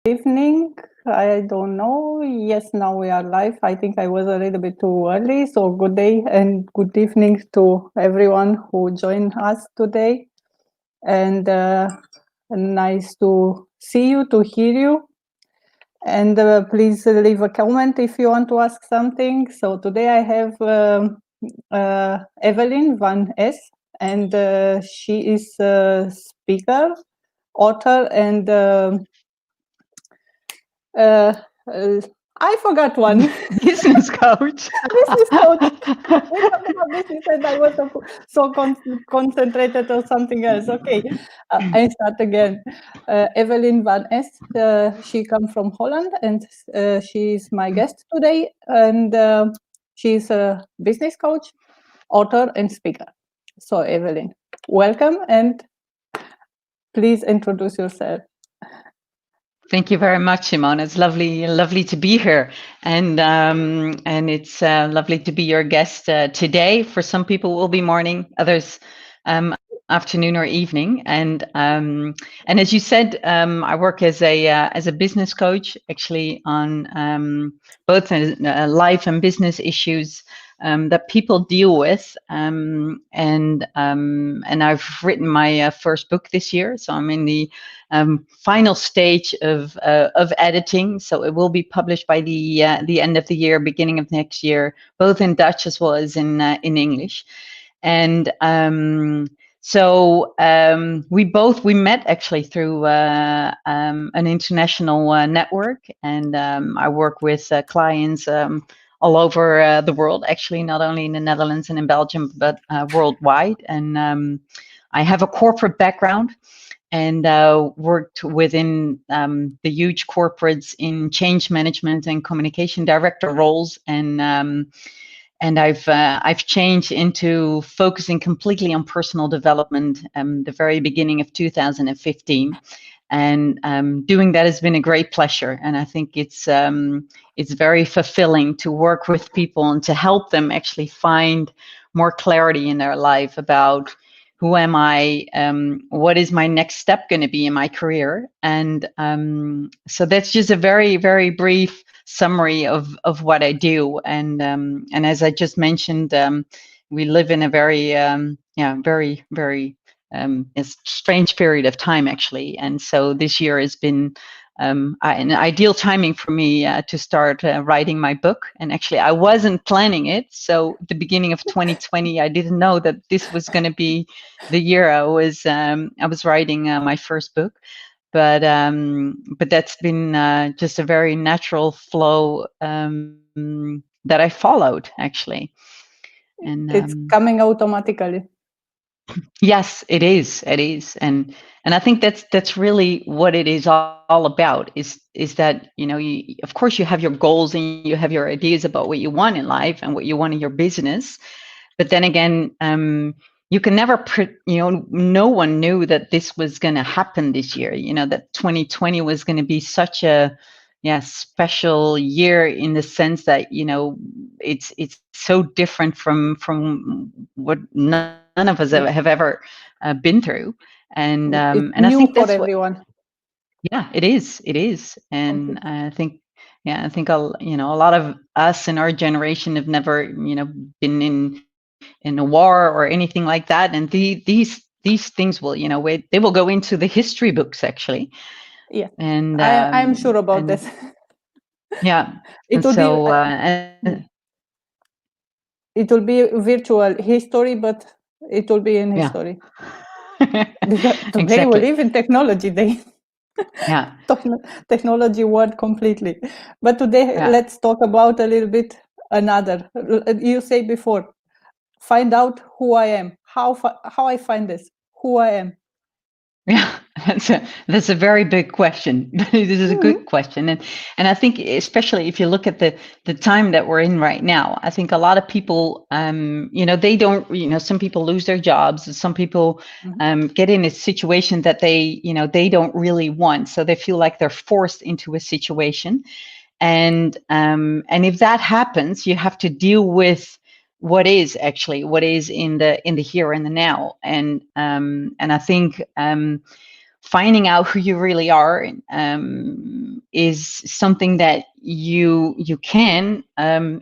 evening. I don't know. Yes, now we are live. I think I was a little bit too early. So good day and good evening to everyone who joined us today. And nice to see you, to hear you. And please leave a comment if you want to ask something. So today I have Evelien Van S. And she is a speaker, author, and uh, I forgot one. Business coach. Business coach. We talk about business, and I was concentrated on something else. Okay, I start again. Evelien Van Es. She comes from Holland, and she is my guest today. And she's a business coach, author, and speaker. So, Evelien, welcome, and please introduce yourself. Thank you very much, Simone. It's lovely to be here, and it's lovely to be your guest today. For some people, it will be morning, others afternoon or evening. And as you said, I work as a business coach, actually on both life and business issues that people deal with. And I've written my first book this year, so I'm in the final stage of editing. So it will be published by the end of the year, beginning of next year, both in Dutch as well as in English. And we met actually through an international network, and I work with clients all over the world, actually not only in the Netherlands and in Belgium, but worldwide. And I have a corporate background, and worked within the huge corporates in change management and communication director roles, and I've changed into focusing completely on personal development the very beginning of 2015, and doing that has been a great pleasure. And I think it's very fulfilling to work with people and to help them actually find more clarity in their life about who am I, what is my next step going to be in my career. And so that's just a very, very brief summary of what I do. And as I just mentioned, we live in a very very a strange period of time, actually. And so this year has been an ideal timing for me to start writing my book. And actually, I wasn't planning it. So the beginning of 2020, I didn't know that this was going to be the year I was writing my first book. But that's been just a very natural flow that I followed, actually. And It's coming automatically. yes, it is. It is, and I think that's really what it is all about. Is that, of course you have your goals and you have your ideas about what you want in life and what you want in your business, but then again, you can never, no one knew that this was going to happen this year. That 2020 was going to be such a special year, in the sense that it's so different from what none of us have ever been through, and It's I think new that's for what. everyone. Yeah, it is, and Okay. I think a lot of us in our generation have never been in a war or anything like that, and these things will they will go into the history books, actually. Yeah, and I'm sure about and this. yeah, and It will be so it will be virtual history, but it will be in yeah. history. Because today we Exactly. live in technology day. Yeah, Technology world completely. But today yeah. let's talk about a little bit another. You say before, find out who I am. How I find this? Who I am. Yeah, that's a very big question. This is a Mhm. good question, and I think, especially if you look at the time that we're in right now, I think a lot of people, they don't, some people lose their jobs, and some people Mhm. get in a situation that they don't really want, so they feel like they're forced into a situation, and if that happens, you have to deal with what is in the here and the now, and I think. finding out who you really are is something that you can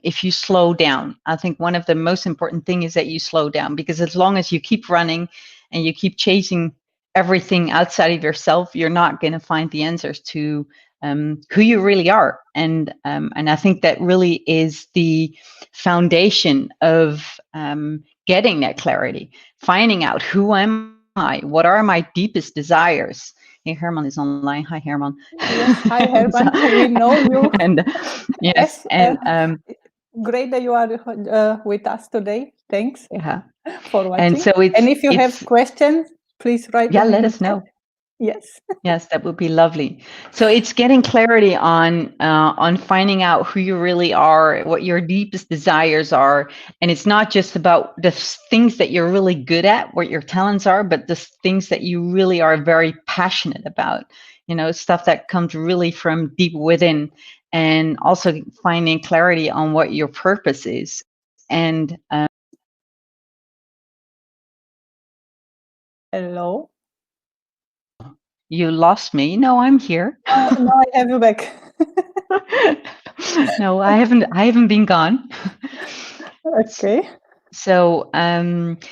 if you slow down. I think one of the most important thing is that you slow down, because as long as you keep running and you keep chasing everything outside of yourself, you're not going to find the answers to who you really are. And I think that really is the foundation of getting that clarity, finding out who am I, what are my deepest desires. Hey, Herman is online. Hi, Herman. Yes, hi So, Herman. We know you. and yes, Yes, and great that you are with us today. Thanks yeah, for and watching. so And if you have it's questions, please write yeah. them Let in us chat. know. Yes. Yes, that would be lovely. So it's getting clarity on finding out who you really are, what your deepest desires are, and it's not just about the things that you're really good at, what your talents are, but the things that you really are very passionate about. You know, stuff that comes really from deep within, and also finding clarity on what your purpose is. And Hello. you lost me. No, I'm here. Now I have you back. No, I haven't. I haven't been gone. Okay. So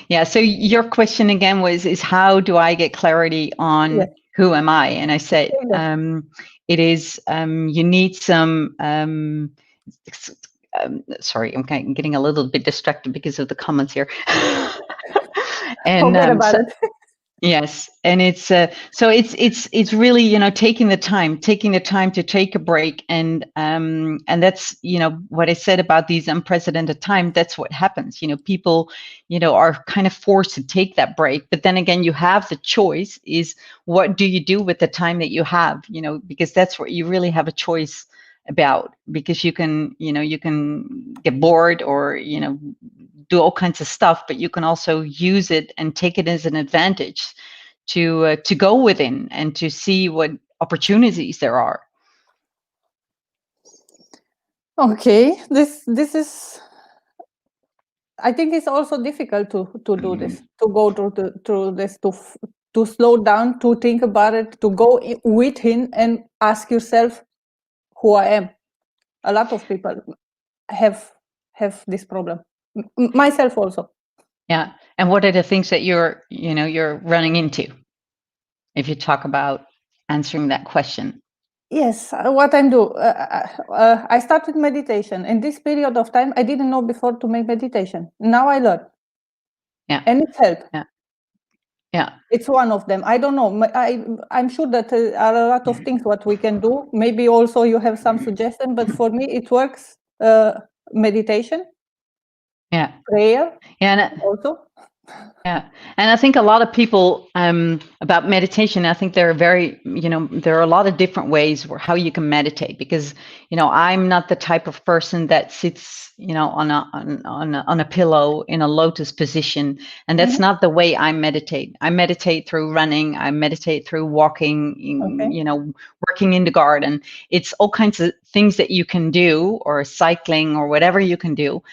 yeah, so your question again was is how do I get clarity on Yes. who am I? And I said Exactly. it is you need some sorry, I'm kind of getting a little bit distracted because of the comments here. And Forget about it. yes, and it's so it's really, you know, taking the time to take a break, and that's, you know, what I said about these unprecedented time. That's what happens. You know, people, you know, are kind of forced to take that break, but then again, you have the choice. Is what do you do with the time that you have? You know, because that's what you really have a choice about, because you can, you know, you can get bored, or, you know, do all kinds of stuff, but you can also use it and take it as an advantage to go within and to see what opportunities there are. Okay. This is, I think it's also difficult to do this, to go through this, to slow down, to think about it, to go within and ask yourself who I am. A lot of people have this problem. Myself also. Yeah. And what are the things that you're, you know, you're running into if you talk about answering that question? Yes, what I do, I started meditation. In this period of time, I didn't know before to make meditation. Now I learn, Yeah. and it's help. Yeah. Yeah. It's one of them. I don't know. I'm sure that are a lot of things what we can do. Maybe also you have some suggestion, but for me it works. Meditation, Yeah. prayer, Yeah. And also. yeah, and I think a lot of people about meditation. I think there are very, you know, there are a lot of different ways where how you can meditate, because, you know, I'm not the type of person that sits, you know, on a pillow in a lotus position, and that's Mhm. not the way I meditate. I meditate through running. I meditate through walking. Okay. You know, working in the garden. It's all kinds of things that you can do, or cycling, or whatever you can do.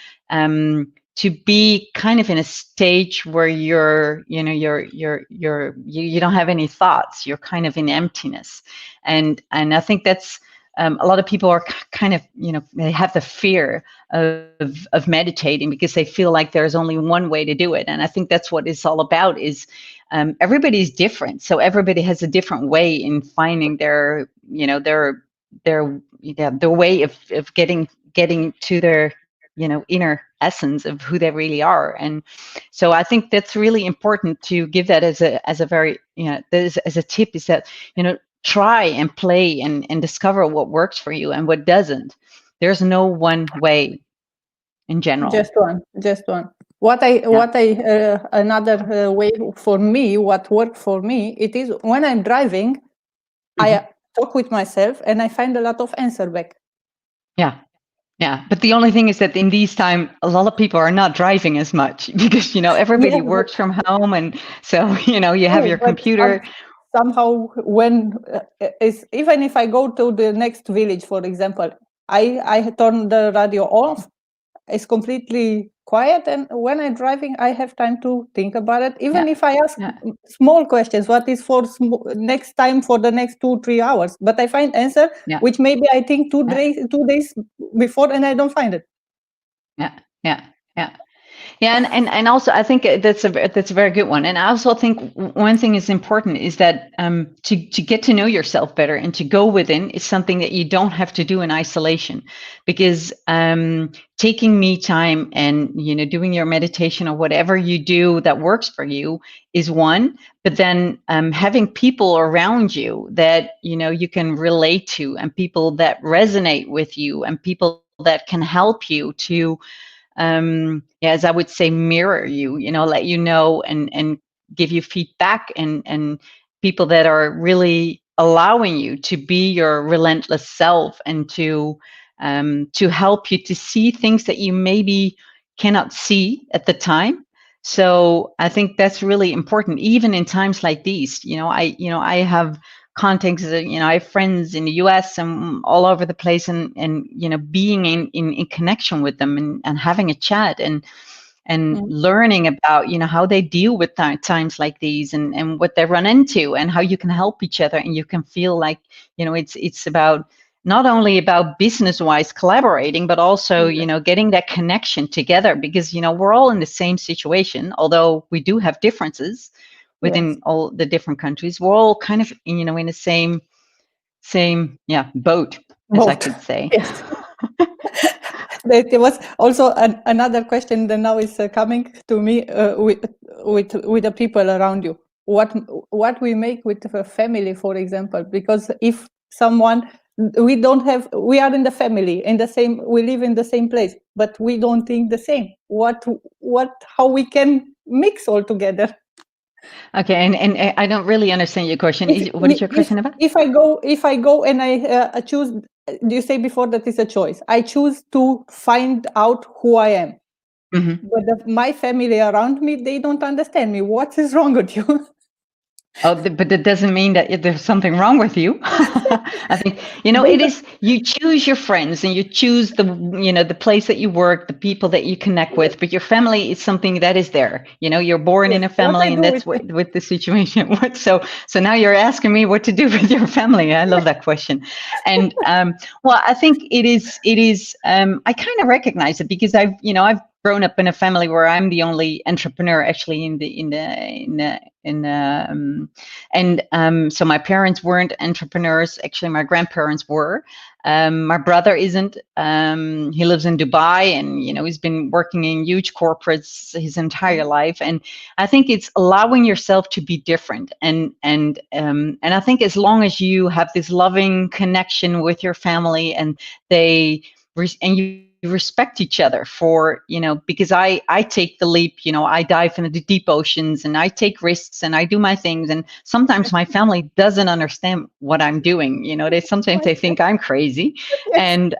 To be kind of in a stage where you're, you know, you don't have any thoughts. You're kind of in emptiness, and I think that's a lot of people are kind of, you know, they have the fear of meditating because they feel like there's only one way to do it. And I think that's what it's all about. Is everybody's different, so everybody has a different way in finding their, you know, their way of getting to their, you know, inner essence of who they really are. And so I think that's really important to give that as a very, you know, as a tip, is that, you know, try and play and discover what works for you and what doesn't. There's no one way in general. Just one. Yeah. Another way for me, what worked for me, it is when I'm driving, Mhm. I talk with myself and I find a lot of answer back. Yeah. Yeah, but the only thing is that in these time, a lot of people are not driving as much because, you know, everybody Yeah, works from home, and so, you know, you have true, your but computer. somehow when is even if I go to the next village, for example, I turn the radio off is completely quiet, and when I'm driving, I have time to think about it. Even Yeah. if I ask Yeah. small questions, what is for next time for the next 2 3 hours, but I find answer Yeah. which maybe I think Yeah. 2 days before, and I don't find it. Yeah. Yeah. Yeah. Yeah, and also I think that's a very good one. And I also think one thing is important is that to get to know yourself better and to go within is something that you don't have to do in isolation, because taking me time and doing your meditation or whatever you do that works for you is one. But then having people around you that you can relate to, and people that resonate with you, and people that can help you to yeah, as I would say, mirror you, let you know and give you feedback, and people that are really allowing you to be your relentless self, and to help you to see things that you maybe cannot see at the time. So I think that's really important, even in times like these. I have contacts, I have friends in the US and all over the place, and being in connection with them, and having a chat, and Mm. learning about how they deal with times like these, and what they run into, and how you can help each other, and you can feel like it's about not only about business wise collaborating, but also Yes. getting that connection together, because we're all in the same situation, although we do have differences Yes. within all the different countries. We're all kind of in the same yeah boat, as I Both. could say. Yes. There was also another question that now is coming to me, with the people around you. What what we make with the family, for example, because if someone, we are in the family, in the same, we live in the same place, but we don't think the same. How we can mix all together? Okay, and I don't really understand your question. What is your question about? If I go and I choose, you say before that is a choice. I choose to find out who I am, Mhm. but my family around me, they don't understand me. What is wrong with you? Oh, but that doesn't mean that there's something wrong with you. I think They it don't. is. You choose your friends, and you choose the place that you work, the people that you connect Yes, with. But your family is something that is there. You're born yes. in a What I family, and do that's with what the situation. So now you're asking me what to do with your family. I love that question. And well, I think it is. I kind of recognize it, because I've grown up in a family where I'm the only entrepreneur, actually, so my parents weren't entrepreneurs. Actually, my grandparents were. My brother isn't. He lives in Dubai, and he's been working in huge corporates his entire life. And I think it's allowing yourself to be different. And I think as long as you have this loving connection with your family, and they and you respect each other for, because I take the leap, I dive into the deep oceans, and I take risks, and I do my things, and sometimes my family doesn't understand what I'm doing. They think I'm crazy. yes. And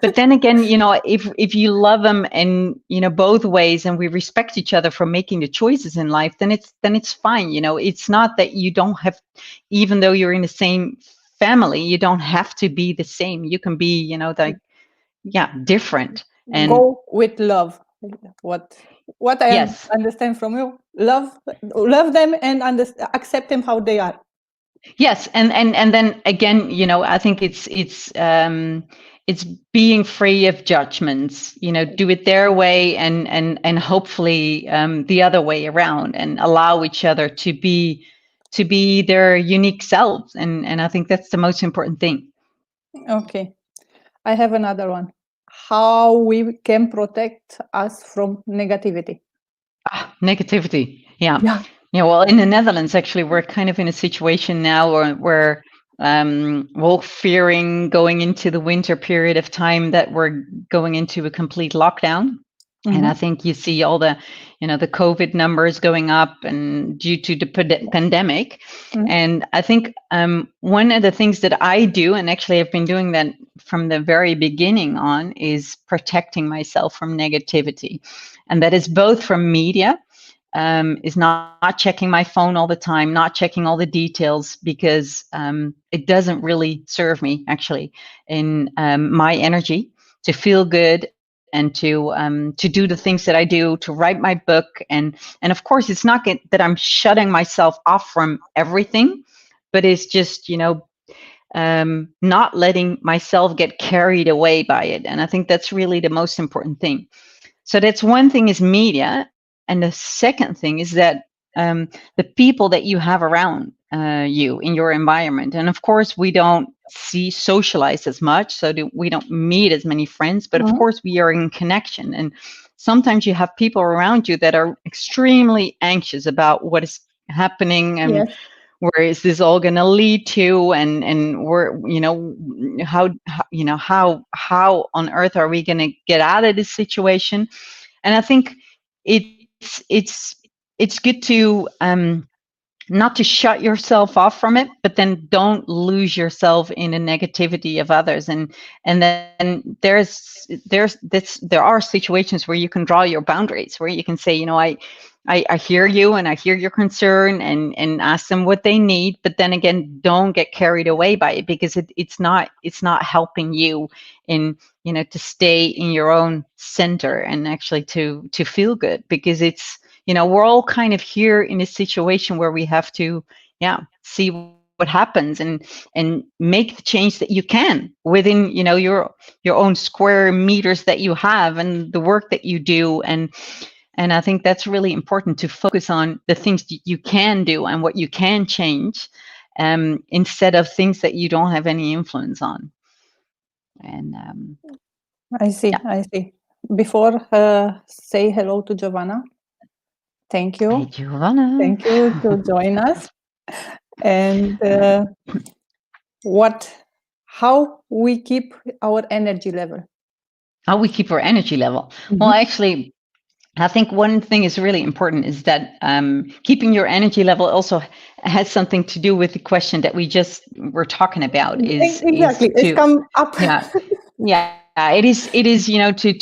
but then again, if you love them, and both ways, and we respect each other for making the choices in life, then it's fine. It's not that you don't have, even though you're in the same family, you don't have to be the same. You can be, like, yeah, different. And Go with love. What what I yes, understand from you, love them and accept them how they are. yes, and then again, I think it's being free of judgments. Do it their way, and hopefully the other way around, and allow each other to be their unique selves. And I think that's the most important thing. Okay. I have another one. How we can protect us from negativity. Negativity. Yeah. Yeah. Yeah. Well, in the Netherlands, actually, we're kind of in a situation now where we're all fearing going into the winter period of time, that we're going into a complete lockdown. And I Mhm. think you see all the COVID numbers going up, and due to the pandemic. Mhm. And I think one of the things that I do, and actually I've been doing that from the very beginning on, is protecting myself from negativity. And that is both from media, is not checking my phone all the time, not checking all the details, because it doesn't really serve me, actually, in my energy to feel good, and to do the things that I do, to write my book, and of course, it's not that I'm shutting myself off from everything, but it's just not letting myself get carried away by it. And I think that's really the most important thing. So that's one thing is media. And the second thing is that the people that you have around you in your environment. And of course, we don't socialize as much, so we don't meet as many friends, but of course we are in connection. And sometimes you have people around you that are extremely anxious about what is happening and Yes. where is this all going to lead to, and where how on earth are we going to get out of this situation. And I think it's good to not to shut yourself off from it, but then don't lose yourself in the negativity of others. And then there are situations where you can draw your boundaries, where you can say, I hear you and I hear your concern, and ask them what they need. But then again, don't get carried away by it, because it's not helping you in, to stay in your own center and actually to feel good, because it's, we're all kind of here in a situation where we have to, see what happens and make the change that you can within, your own square meters that you have and the work that you do. And I think that's really important, to focus on the things that you can do and what you can change, instead of things that you don't have any influence on. And I see. Before say hello to Giovanna. Thank you. Hey, Giovanna. Thank you to join us. And how we keep our energy level. How we keep our energy level. Well, actually, I think one thing is really important, is that keeping your energy level also has something to do with the question that we just were talking about. Exactly. It's come up. Yeah. It is, to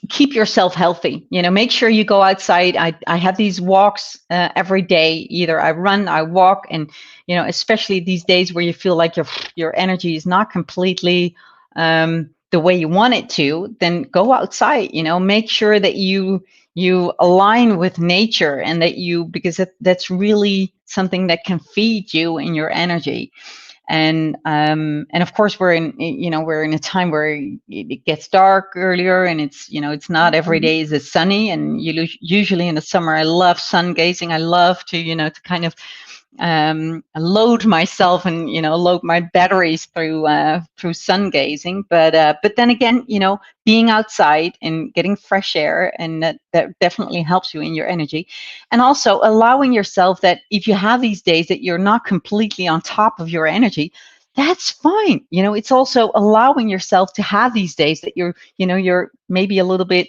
keep yourself healthy. Make sure you go outside. I have these walks every day. Either I run, I walk, and especially these days where you feel like your energy is not completely the way you want it to, then go outside. Make sure that you align with nature, and that because that's really something that can feed you in your energy. And of course, we're in a time where it gets dark earlier, and it's not every day is it sunny. And usually in the summer, I love sun gazing. I love to to kind of load myself and load my batteries through sun gazing. But then again, being outside and getting fresh air, and that definitely helps you in your energy. And also allowing yourself that if you have these days that you're not completely on top of your energy, that's fine. It's also allowing yourself to have these days that you're maybe a little bit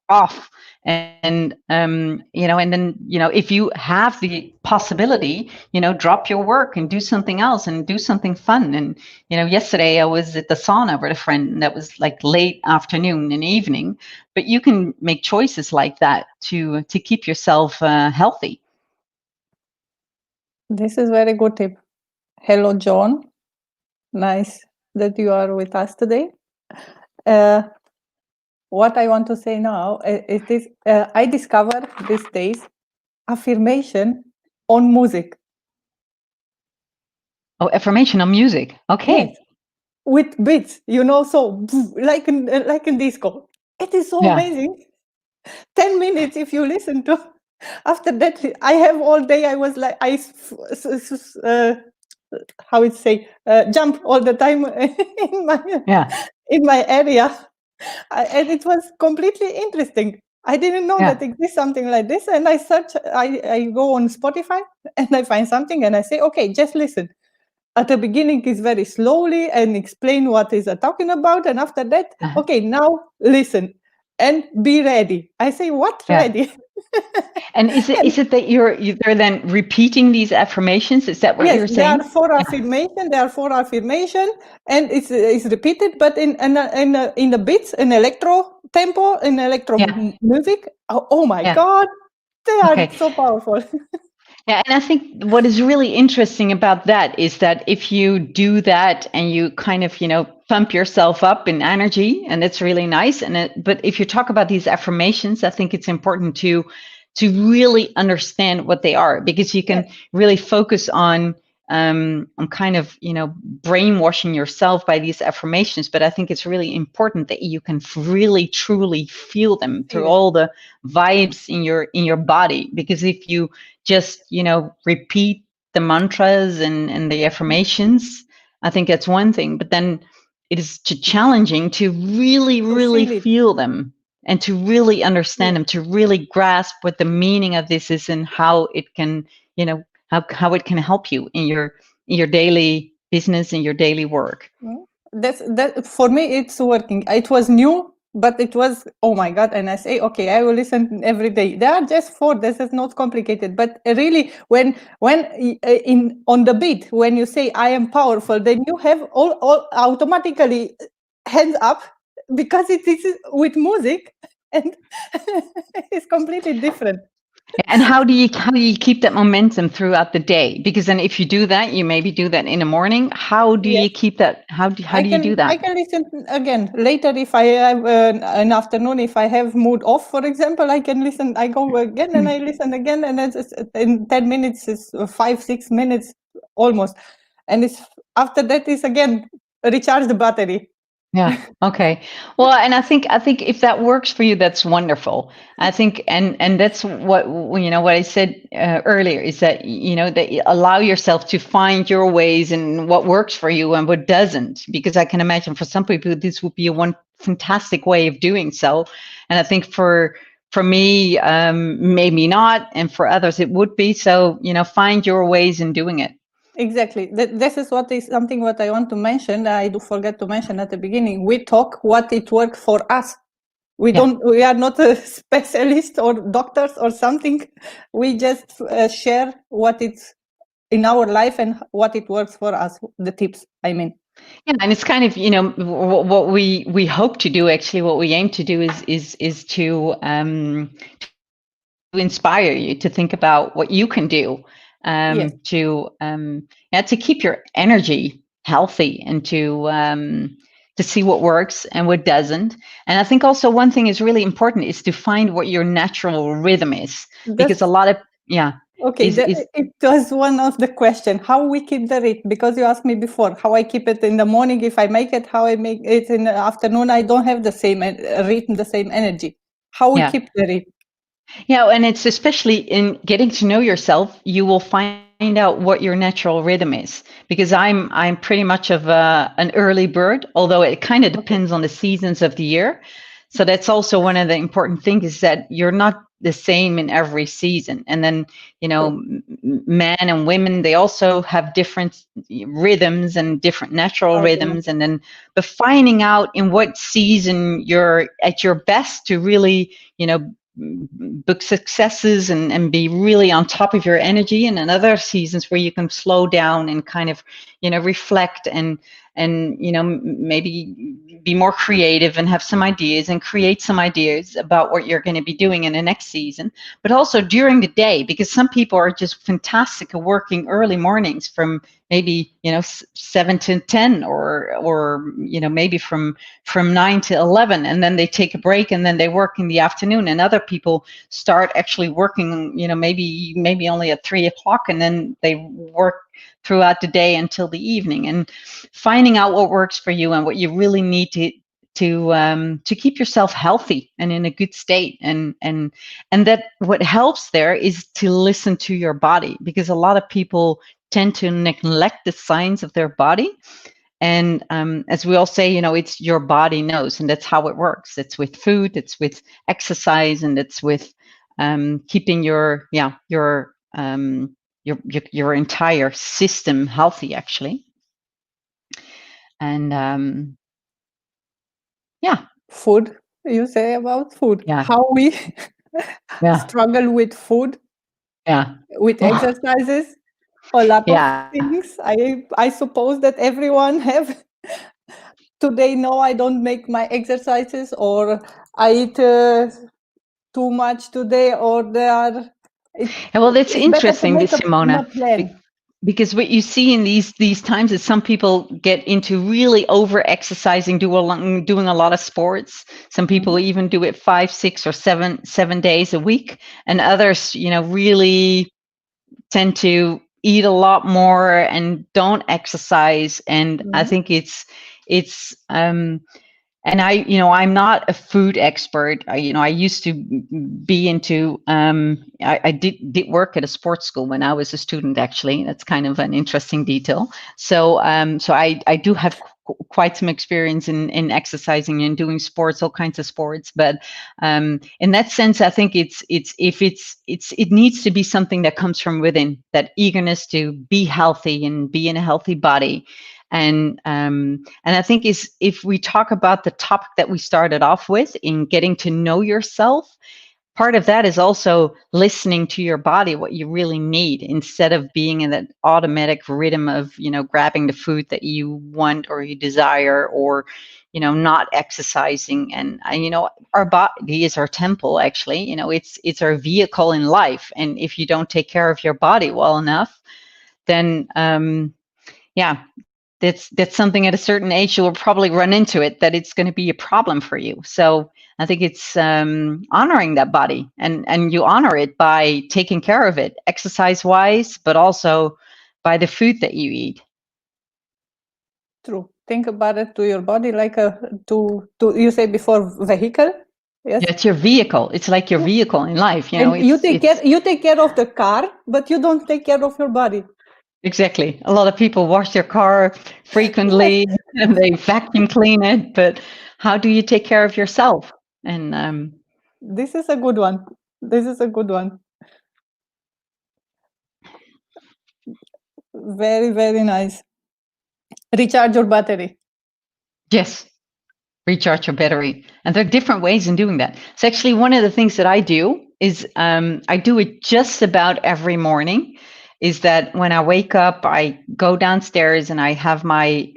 off. And and then if you have the possibility, drop your work and do something else and do something fun. And yesterday I was at the sauna with a friend, and that was like late afternoon and evening. But you can make choices like that to keep yourself healthy. This is very good tip. Hello, John. Nice that you are with us today. What I want to say now is this: I discovered these days affirmation on music. Oh, affirmation on music. Okay. Yes, with beats, so like in disco. It is so amazing. 10 minutes if you listen to. After that, I have all day. I was like, how it say, jump all the time in my area. And it was completely interesting. I didn't know that exists something like this. And I search, I go on Spotify and I find something and I say, okay, just listen. At the beginning, it's very slowly and explain what is talking about. And after that, okay, now listen and be ready. I say, what ready? And is it that they're then repeating these affirmations? Is that what you're saying? There are 4 affirmations. There are 4 affirmations, and it's repeated, but in the beats, in electro tempo, in electro music. Oh my God, they are so powerful. Yeah, and I think what is really interesting about that is that if you do that and you kind of, pump yourself up in energy, and it's really nice. But if you talk about these affirmations, I think it's important to really understand what they are, because you Yes, can really focus on kind of, brainwashing yourself by these affirmations. But I think it's really important that you can really truly feel them through feel it. all the vibes in your body, because if you just repeat the mantras and the affirmations, I think that's one thing. But then it is challenging to really To really feel it. feel them, and to really understand Yes. them, to really grasp what the meaning of this is, and how it can, how it can help you in your daily business, in your daily work. Mm. That for me it's working. It was new, but it was, oh my god! And I say, okay, I will listen every day. They are just four. This is not complicated. But really, when in on the beat, when you say I am powerful, then you have all automatically hands up, because it is with music, and it's completely different. And how do you keep that momentum throughout the day? Because then if you do that, you maybe do that in the morning. How do you Yes. keep that? How do you do I that? can listen again later if I have an afternoon. If I have mood off, for example, I can listen. I go again and I listen again, and it's in 10 minutes. It's 5 6 minutes almost, and it's after that is again recharge the battery. Yeah. Okay. Well, and I think if that works for you, that's wonderful. I think, and that's what I said earlier, is that that you allow yourself to find your ways and what works for you and what doesn't, because I can imagine for some people this would be a one fantastic way of doing so, and I think for me, maybe not, and for others it would be. So find your ways in doing it. Exactly. This is what is something what I want to mention. I do forget to mention at the beginning. We talk what it worked for us. Yeah. We are not a specialist or doctors or something. We just share what it's in our life and what it works for us, the tips, I mean. Yeah, and it's kind of what we hope to do. Actually, what we aim to do is to inspire you to think about what you can do, Yes, to keep your energy healthy, and to see what works and what doesn't. And I think also one thing is really important is to find what your natural rhythm is, because a that's lot of okay. is It was one of the question, how we keep the rhythm, because you asked me before how I keep it in the morning if I make it, how I make it in the afternoon. I don't have the same rhythm, the same energy. How we yeah. keep the rhythm. Yeah, and it's especially in getting to know yourself, you will find out what your natural rhythm is. Because I'm pretty much of an early bird, although it kind of Okay, depends on the seasons of the year. So that's also one of the important things, is that you're not the same in every season. And then, true. men and women, they also have different rhythms and different natural How they rhythms. And then, but finding out in what season you're at your best to really, book successes and be really on top of your energy, and in other seasons where you can slow down and kind of reflect and maybe be more creative and have some ideas and create some ideas about what you're going to be doing in the next season. But also during the day, because some people are just fantastic at working early mornings from maybe 7 to 10, or maybe from 9 to 11, and then they take a break and then they work in the afternoon. And other people start actually working maybe only at 3 o'clock, and then they work throughout the day until the evening. And finding out what works for you and what you really need to keep yourself healthy and in a good state. And that what helps there is to listen to your body, because a lot of people tend to neglect the signs of their body. And as we all say, it's your body knows, and that's how it works. It's with food, it's with exercise, and it's with keeping your entire system healthy, actually. And yeah, food, you say about food, yeah, how we yeah, struggle with food, yeah. with Oh, exercises, a lot of yeah, things. I suppose that everyone have. Today, no, I don't make my exercises, or I eat too much today, or there are It, Well, that's it's better to interesting, make this a Simona, plan. because what you see in these times is some people get into really over exercising, doing a lot of sports. Some people Mhm. even do it 5, 6, or 7 days a week, and others, really tend to eat a lot more and don't exercise. And I Mhm. think it's and I'm not a food expert. I used to be into, I did work at a sports school when I was a student, actually. That's kind of an interesting detail. So I do have quite some experience in exercising and doing sports, all kinds of sports. But in that sense, I think it needs to be something that comes from within, that eagerness to be healthy and be in a healthy body. And I think is if we talk about the topic that we started off with, in getting to know yourself, part of that is also listening to your body, what you really need, instead of being in that automatic rhythm of, grabbing the food that you want or you desire, or, not exercising. And our body is our temple, actually. It's our vehicle in life. And if you don't take care of your body well enough, then yeah, that's something at a certain age you'll probably run into it, that it's going to be a problem for you. So I think it's honoring that body, and you honor it by taking care of it, exercise wise, but also by the food that you eat. True. Think about it, to your body like a to you say before, vehicle. Yes. Yeah, it's your vehicle. It's like your vehicle in life. And It's you take care of the car, but you don't take care of your body. exactly. A lot of people wash their car Yes. frequently and they vacuum clean it, but how do you take care of yourself? And This is a good one. This is a good one. Very, very nice. Recharge your battery. yes, recharge your battery. And there are different ways in doing that. So actually, one of the things that I do is, I do it just about every morning. Is that when I wake up, I go downstairs and I have my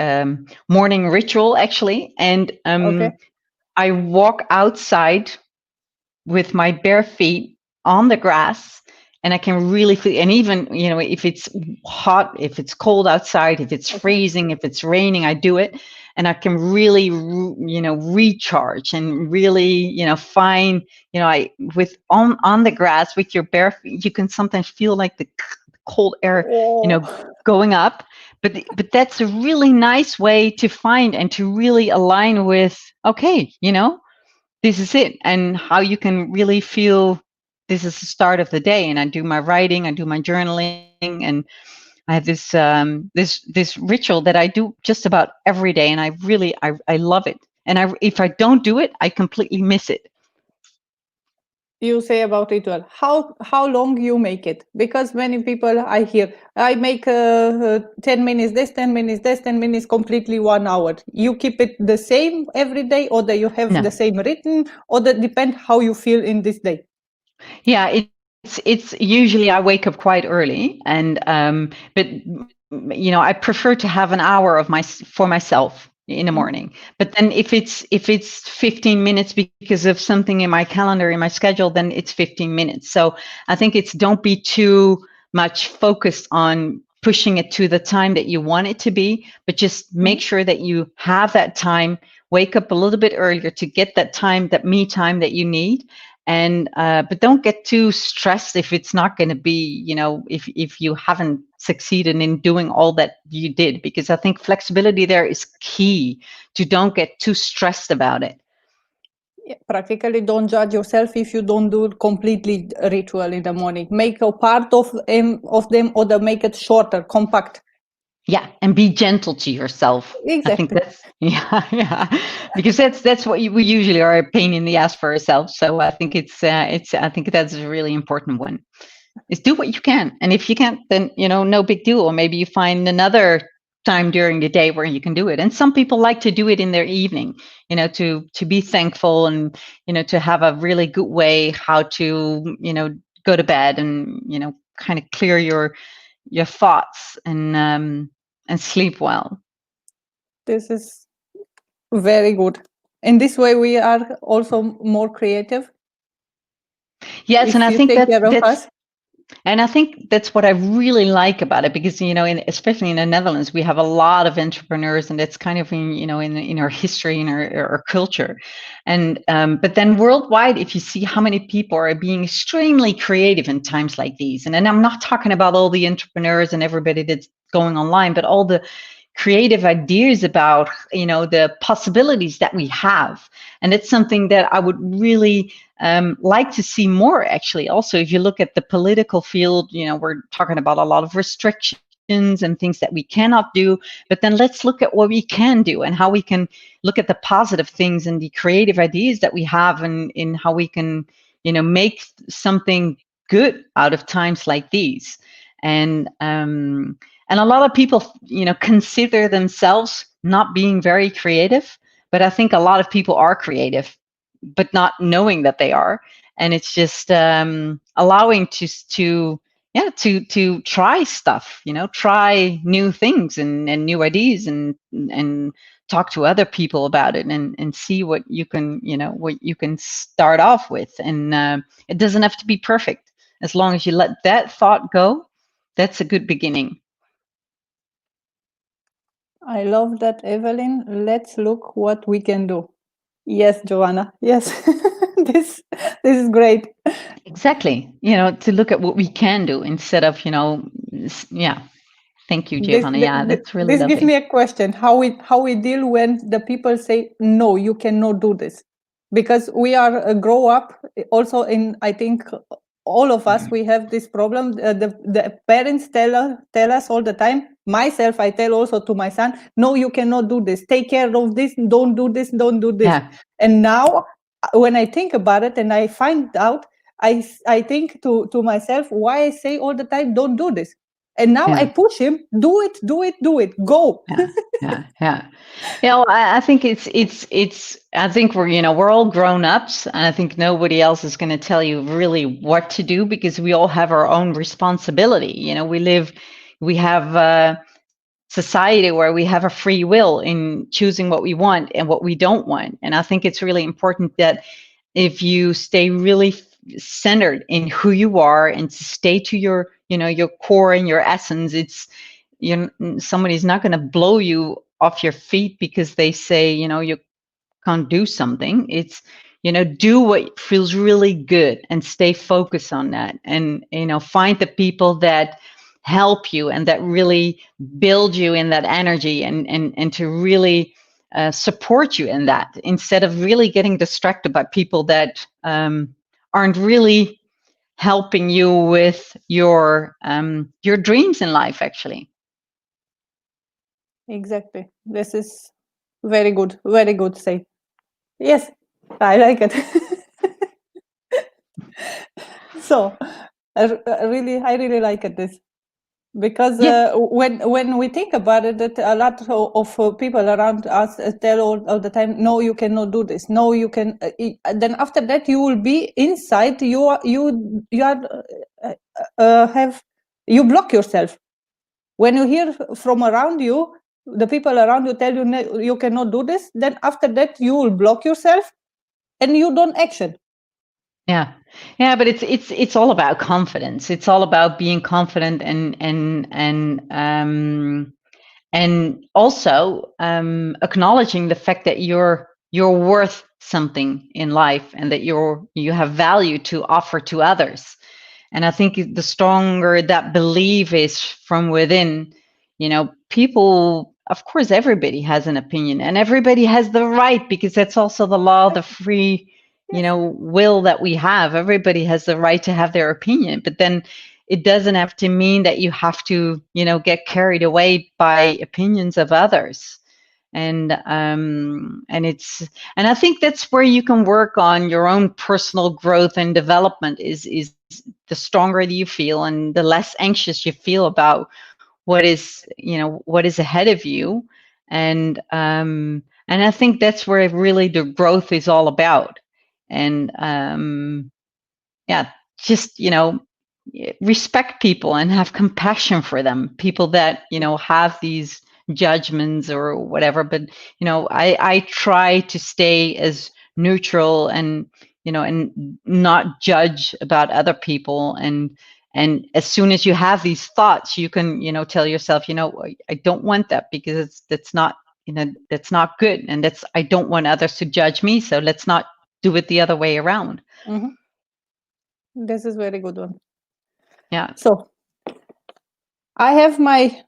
morning ritual, actually, and Okay. I walk outside with my bare feet on the grass, and I can really feel. And even, if it's hot, if it's cold outside, if it's Okay. freezing, if it's raining, I do it, and I can really recharge and really, find, I with on the grass with your bare feet, you can sometimes feel like the cold air, you Oh, know going up. But that's a really nice way to find and to really align with, okay, this is it, and how you can really feel this is the start of the day. And I do my writing, I do my journaling, and I have this ritual that I do just about every day, and I love it. And if I don't do it, I completely miss it. you say about ritual. How long you make it? Because many people I hear, I make 10 minutes this, 10 minutes this, 10 minutes, completely 1 hour. You keep it the same every day, or do you have No. the same written, or that depend how you feel in this day? Yeah, it's usually I wake up quite early, and but I prefer to have an hour for myself in the Mhm. morning. But then if it's 15 minutes because of something in my calendar, in my schedule, then it's 15 minutes. So I think it's, don't be too much focused on pushing it to the time that you want it to be, but just make Mhm. sure that you have that time. Wake up a little bit earlier to get that time, that me time that you need. And but don't get too stressed if it's not going to be, if you haven't succeeded in doing all that you did, because I think flexibility there is key, to don't get too stressed about it. Yeah, practically don't judge yourself if you don't do completely ritual in the morning. Make a part of them, or the make it shorter, compact. Yeah, and be gentle to yourself. I think Exactly. that's yeah, because that's what we usually are, a pain in the ass for ourselves. So I think it's I think that's a really important one. Is do what you can, and if you can't, then no big deal. Or maybe you find another time during the day where you can do it. And some people like to do it in their evening, to be thankful, and to have a really good way how to go to bed, and kind of clear your thoughts, and sleep well. This is very good. In this way, we are also more creative Yes, and if I you think take that's care of that's us. And I think that's what I really like about it, because especially in the Netherlands, we have a lot of entrepreneurs, and that's kind of in our history, in our culture. And but then worldwide, if you see how many people are being extremely creative in times like these, and then I'm not talking about all the entrepreneurs and everybody that's going online, but all the creative ideas about the possibilities that we have. And it's something that I would really like to see more, actually. Also, if you look at the political field, we're talking about a lot of restrictions and things that we cannot do. But then let's look at what we can do, and how we can look at the positive things and the creative ideas that we have, and in how we can make something good out of times like these. And a lot of people consider themselves not being very creative, but I think a lot of people are creative, but not knowing that they are. And it's just allowing to yeah to try stuff, try new things and new ideas, and talk to other people about it, and see what you can start off with. And it doesn't have to be perfect. As long as you let that thought go, that's a good beginning. I love that, Evelyn. Let's look what we can do. Yes, Joanna. Yes, this this is great. Exactly. To look at what we can do instead of, yeah. Thank you, This, Giovanna. Yeah, that's really this gives lovely. me a question: how we deal when the people say no, you cannot do this, because we are grow up also in, I think, all of us, we have this problem. The parents tell us all the time. Myself, I tell also to my son, no, you cannot do this. Take care of this. Don't do this. Don't do this. Yeah. And now, when I think about it and I find out, I think to myself, why I say all the time, don't do this. And now I Yeah. push him, do it, do it, do it, go. Yeah. Yeah. Yeah. I think I think we're all grown ups, and I think nobody else is going to tell you really what to do, because we all have our own responsibility. We have society where we have a free will in choosing what we want and what we don't want. And I think it's really important that if you stay really centered in who you are, and to stay to your core and your essence, somebody's not going to blow you off your feet because they say you can't do something. It's do what feels really good, and stay focused on that, and find the people that help you and that really build you in that energy, and to really support you in that, instead of really getting distracted by people that aren't really helping you with your dreams in life, actually. Exactly. This is very good say. Yes, I like it. So, I really like it this, because Yeah. when we think about it, that a lot of people around us tell all the time, no, you cannot do this. No, you can. Then after that, you will be inside. You are have you block yourself. When you hear from around you, the people around you tell you, "No, you cannot do this," then after that you will block yourself and you don't action. Yeah. Yeah, but it's all about confidence. It's all about being confident, and also acknowledging the fact that you're worth something in life, and that you have value to offer to others. And I think the stronger that belief is from within, people, of course, everybody has an opinion, and everybody has the right, because that's also the law, the free, Yes, will that we have. Everybody has the right to have their opinion, but then it doesn't have to mean that you have to, get carried away by opinions of others. And I think that's where you can work on your own personal growth and development, is the stronger that you feel, and the less anxious you feel about what is ahead of you. And I think that's where really the growth is all about. And yeah, just respect people and have compassion for them, people that have these judgments or whatever. But I try to stay as neutral, and and not judge about other people, And as soon as you have these thoughts, you can, tell yourself, I don't want that, because that's not, that's not good. And I don't want others to judge me. So let's not do it the other way around. Mhm. This is very good one. Yeah. So I have my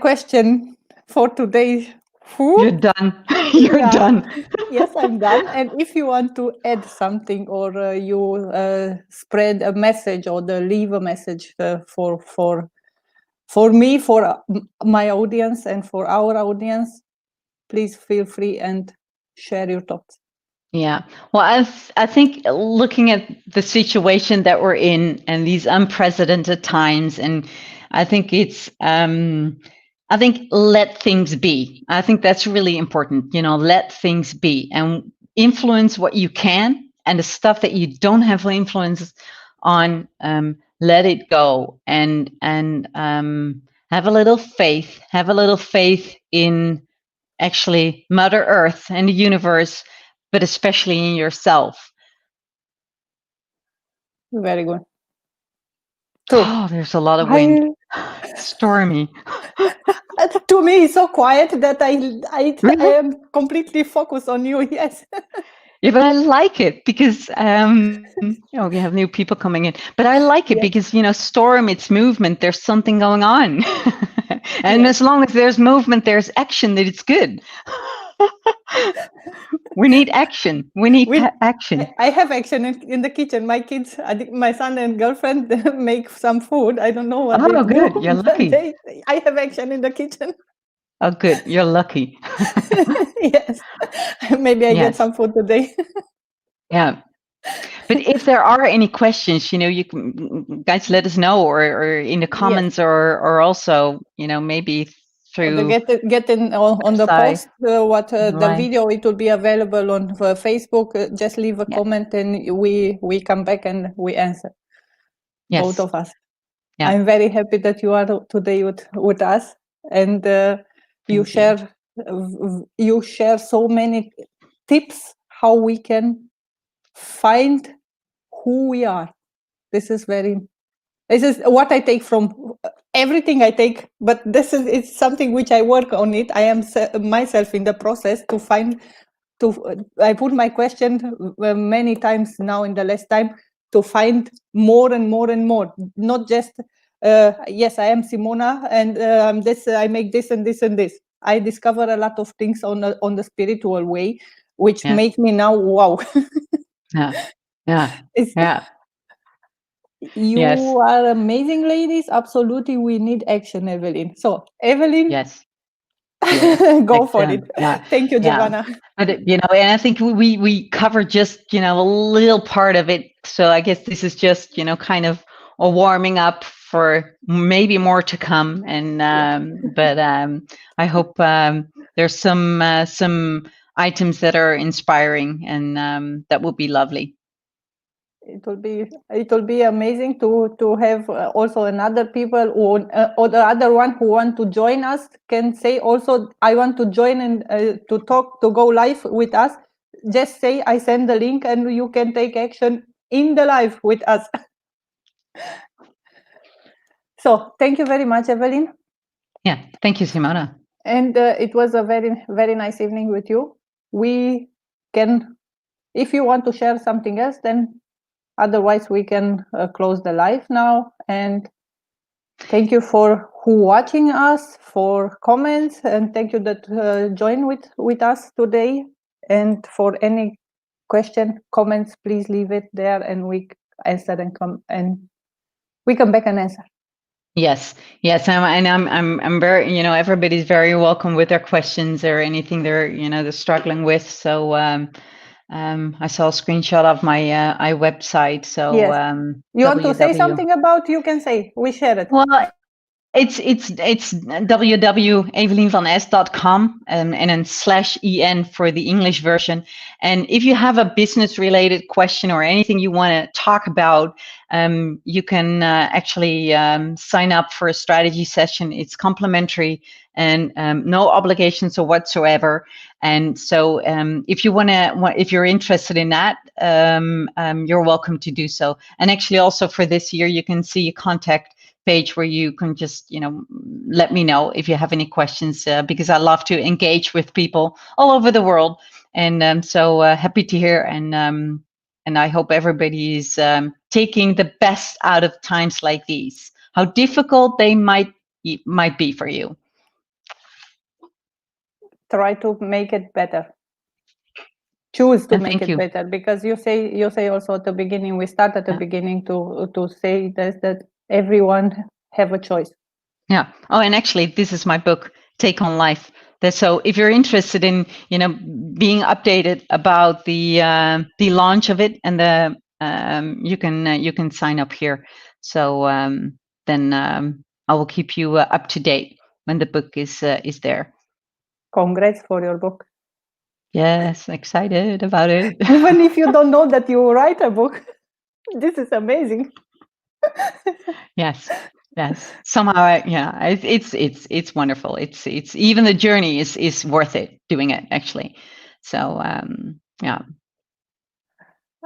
question for today. You're done. You're Yeah. done. Yes, I'm done. And if you want to add something, or you spread a message, or leave a message for me, for my audience, and for our audience, please feel free and share your thoughts. Yeah. Well, I think looking at the situation that we're in and these unprecedented times, and I think I think let things be. I think that's really important. Let things be and influence what you can, and the stuff that you don't have influence on, let it go, and have a little faith. Have a little faith in actually Mother Earth and the universe, but especially in yourself. Very good. So Oh, there's a lot of wind. Stormy. To me, it's so quiet that I Really? am completely focused on you. Yes. Yeah, but I like it because we have new people coming in. But I like it Yes. because storm, it's movement. There's something going on, and Yes. as long as there's movement, there's action. That it's good. We need action. We need action. I have action in the kitchen. My kids, my son and girlfriend, make some food. I don't know what they Oh, do, good. You're but lucky. I have action in the kitchen. Oh, good. You're lucky. Yes. Maybe I get Yes. some food today. Yeah. But if there are any questions, you can, guys, let us know, or in the Yes. comments, or also, maybe Or through get in on the website, post, what the online. video, it will be available on Facebook. Just leave a Yeah. comment, and we come back and we answer, both Yes. of us. Yeah. I'm very happy that you are today with us, and you Thank you. share so many tips how we can find who we are. This is what I take from everything I take, but this is it's something which I work on it. I am myself in the process to find. I put my question many times now in the last time, to find more and more and more, not just yes, I am Simona, and this I make this and this and this. I discover a lot of things on the spiritual way, which Yes. make me now wow. Yeah. Yeah. It's, Yeah. you Yes. are amazing, ladies. Absolutely, we need action, Evelyn. So, Evelyn, Yes. Yes. go for it. Action. Yeah. Thank you, Yeah. Giovanna. But and I think we covered just a little part of it. So I guess this is just kind of a warming up for maybe more to come. And but I hope there's some items that are inspiring, and that would be lovely. It will be amazing to have also another people or the other one who want to join us can say also, I want to join and to talk, to go live with us. Just say I send the link and you can take action in the live with us. So thank you very much, Evelyn. Yeah. Thank you, Simona. And it was a very, very nice evening with you. We can, if you want to share something else, then otherwise we can close the live now. And thank you for who watching us, for comments, and thank you that joined with us today. And for any question, comments, please leave it there, and we answer and we come back and answer. Yes, yes, I'm very, everybody's very welcome with their questions or anything they're struggling with. So I saw a screenshot of my website. So Yes. You want to say www. something about? You can say. We share it. Well, it's www.evelienvanes.com, and then /en for the English version. And if you have a business related question or anything you want to talk about, you can actually sign up for a strategy session. It's complimentary and no obligations or whatsoever. And so if you if you're interested in that, you're welcome to do so. And actually also for this year, you can see a contact page where you can just, let me know if you have any questions, because I love to engage with people all over the world. And so happy to hear. And I hope everybody is taking the best out of times like these, how difficult they might be for you. Try to make it better. Choose to make it better, because you say also at the beginning, we start at the beginning to say that everyone have a choice. Yeah. Oh, and actually, this is my book, Take on Life. So if you're interested in, being updated about the launch of it, and you can sign up here. So then I will keep you up to date when the book is there. Congrats for your book. Yes, excited about it. Even if you don't know that you write a book, this is amazing. Yes. Somehow, it's wonderful. It's even the journey is worth it doing it, actually. So yeah.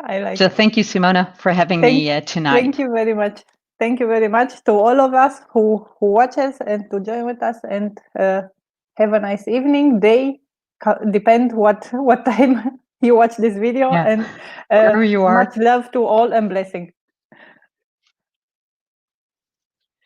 I like. So thank you, Simona, for having me tonight. Thank you very much. Thank you very much to all of us who watch us and to join with us, and have a nice evening, day, depend what time you watch this video, and wherever you are. much love to all and blessing.